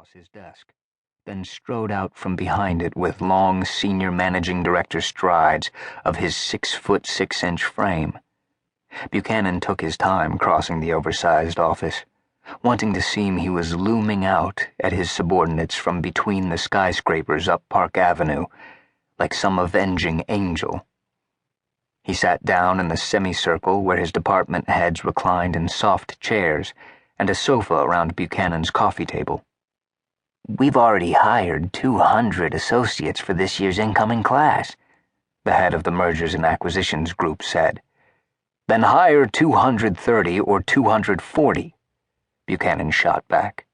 across his desk, then strode out from behind it with long senior managing director strides of his 6'6" frame. Buchanan took his time crossing the oversized office, wanting to seem he was looming out at his subordinates from between the skyscrapers up Park Avenue, like some avenging angel. He sat down in the semicircle where his department heads reclined in soft chairs and a sofa around Buchanan's coffee table. "We've already hired 200 associates for this year's incoming class," the head of the Mergers and Acquisitions group said. "Then hire 230 or 240, Buchanan shot back.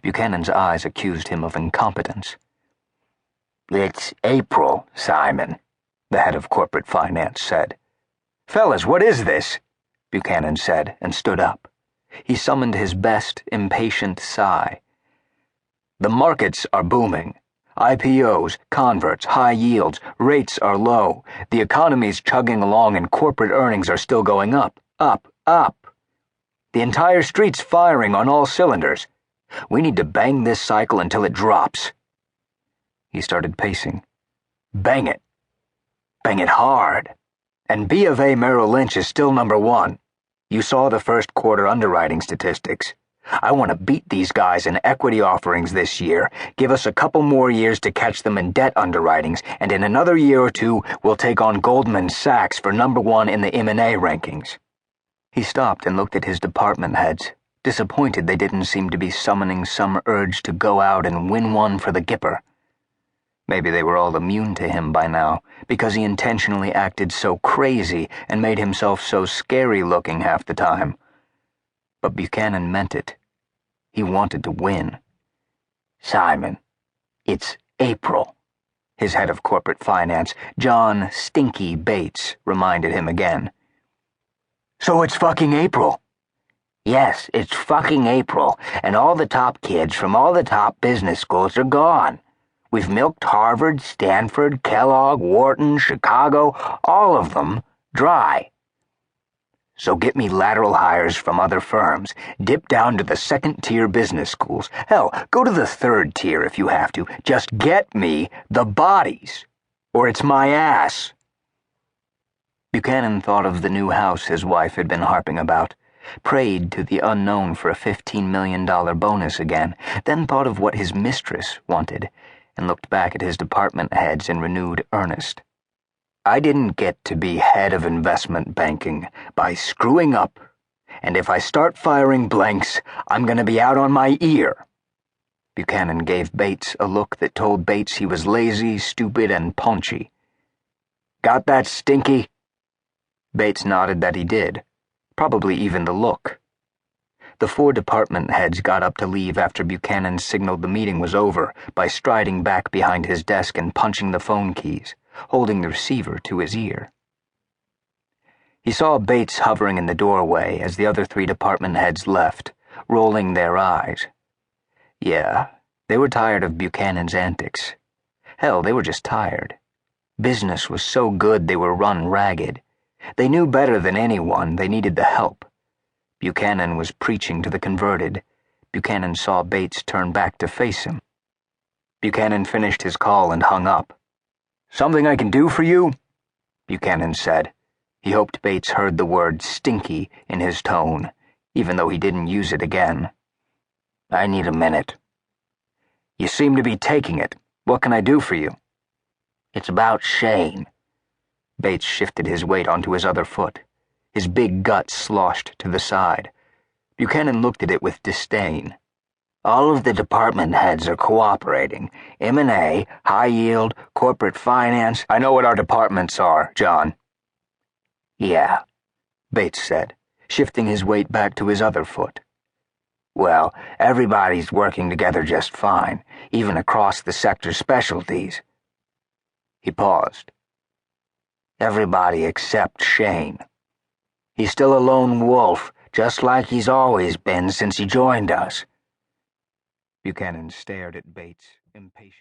Buchanan's eyes accused him of incompetence. "It's April, Simon," the head of corporate finance said. "Fellas, what is this?" Buchanan said and stood up. He summoned his best, impatient sigh. "The markets are booming. IPOs, converts, high yields, rates are low. The economy's chugging along and corporate earnings are still going up, up, up. The entire street's firing on all cylinders. We need to bang this cycle until it drops." He started pacing. "Bang it. Bang it hard. And B of A Merrill Lynch is still number one. You saw the first quarter underwriting statistics. I want to beat these guys in equity offerings this year, give us a couple more years to catch them in debt underwritings, and in another year or two, we'll take on Goldman Sachs for number one in the M&A rankings." He stopped and looked at his department heads, disappointed they didn't seem to be summoning some urge to go out and win one for the Gipper. Maybe they were all immune to him by now, because he intentionally acted so crazy and made himself so scary-looking half the time. But Buchanan meant it. He wanted to win. "Simon, it's April," his head of corporate finance, John Stinky Bates, reminded him again. "So it's fucking April." "Yes, it's fucking April, and all the top kids from all the top business schools are gone. We've milked Harvard, Stanford, Kellogg, Wharton, Chicago, all of them, dry. So get me lateral hires from other firms, dip down to the second-tier business schools. Hell, go to the third tier if you have to. Just get me the bodies, or it's my ass." Buchanan thought of the new house his wife had been harping about, prayed to the unknown for a $15 million bonus again, then thought of what his mistress wanted, and looked back at his department heads in renewed earnest. "I didn't get to be head of investment banking by screwing up, and if I start firing blanks, I'm going to be out on my ear." Buchanan gave Bates a look that told Bates he was lazy, stupid, and paunchy. "Got that, Stinky?" Bates nodded that he did, probably even the look. The four department heads got up to leave after Buchanan signaled the meeting was over by striding back behind his desk and punching the phone keys, holding the receiver to his ear. He saw Bates hovering in the doorway as the other three department heads left, rolling their eyes. Yeah, they were tired of Buchanan's antics. Hell, they were just tired. Business was so good they were run ragged. They knew better than anyone they needed the help. Buchanan was preaching to the converted. Buchanan saw Bates turn back to face him. Buchanan finished his call and hung up. "Something I can do for you?" Buchanan said. He hoped Bates heard the word stinky in his tone, even though he didn't use it again. "I need a minute." "You seem to be taking it. What can I do for you?" "It's about Shane." Bates shifted his weight onto his other foot. His big gut sloshed to the side. Buchanan looked at it with disdain. "All of the department heads are cooperating. M&A, high yield, corporate finance." "I know what our departments are, John." "Yeah," Bates said, shifting his weight back to his other foot. "Well, everybody's working together just fine, even across the sector specialties." He paused. "Everybody except Shane. He's still a lone wolf, just like he's always been since he joined us." Buchanan stared at Bates, impatient.